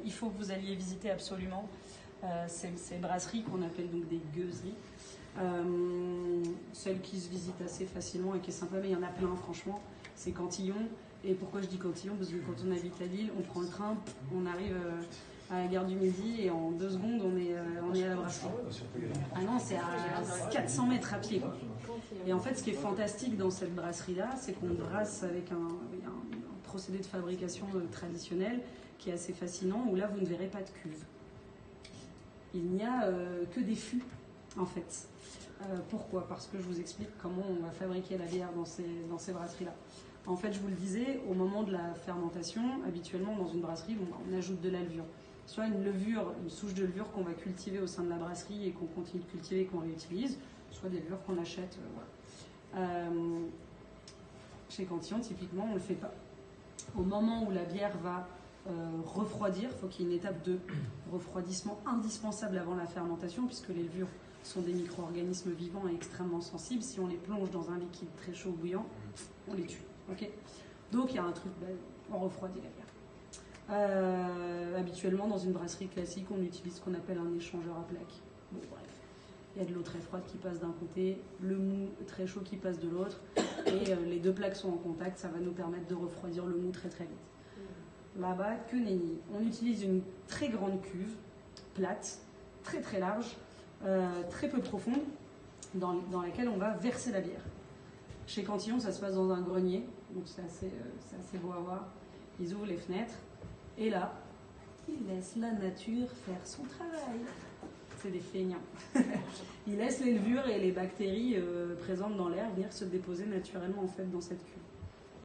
il faut que vous alliez visiter absolument ces brasseries qu'on appelle donc des gueuseries. Celle qui se visite assez facilement et qui est sympa, mais il y en a plein franchement, c'est Cantillon. Et pourquoi je dis Cantillon? Parce que quand on habite à Lille, on prend le train, on arrive à la gare du Midi et en 2 secondes on est à la brasserie. Ah non, c'est à 400 mètres à pied, quoi. Et en fait, ce qui est fantastique dans cette brasserie-là, c'est qu'on brasse avec un procédé de fabrication traditionnel qui est assez fascinant, où là vous ne verrez pas de cuve. Il n'y a que des fûts en fait. Pourquoi? Parce que je vous explique comment on va fabriquer la bière dans ces brasseries-là. En fait, je vous le disais, au moment de la fermentation, habituellement dans une brasserie, on ajoute de la levure. Soit une levure, une souche de levure qu'on va cultiver au sein de la brasserie et qu'on continue de cultiver et qu'on réutilise, soit des levures qu'on achète. Voilà. Chez Cantillon, typiquement, on ne le fait pas. Au moment où la bière va refroidir, il faut qu'il y ait une étape de refroidissement indispensable avant la fermentation, puisque les levures sont des micro-organismes vivants et extrêmement sensibles. Si on les plonge dans un liquide très chaud ou bouillant, on les tue. Okay, donc il y a un truc, on refroidit la bière. Habituellement, dans une brasserie classique, on utilise ce qu'on appelle un échangeur à plaques. Bon, bref. Il y a de l'eau très froide qui passe d'un côté, le mou très chaud qui passe de l'autre, et les 2 plaques sont en contact, ça va nous permettre de refroidir le mou très très vite. Là-bas, que nenni. On utilise une très grande cuve, plate, très très large, très peu profonde, dans laquelle on va verser la bière. Chez Cantillon, ça se passe dans un grenier, donc c'est assez beau à voir. Ils ouvrent les fenêtres, et là, ils laissent la nature faire son travail. C'est des feignants. Ils laissent les levures et les bactéries présentes dans l'air venir se déposer naturellement en fait dans cette cuve.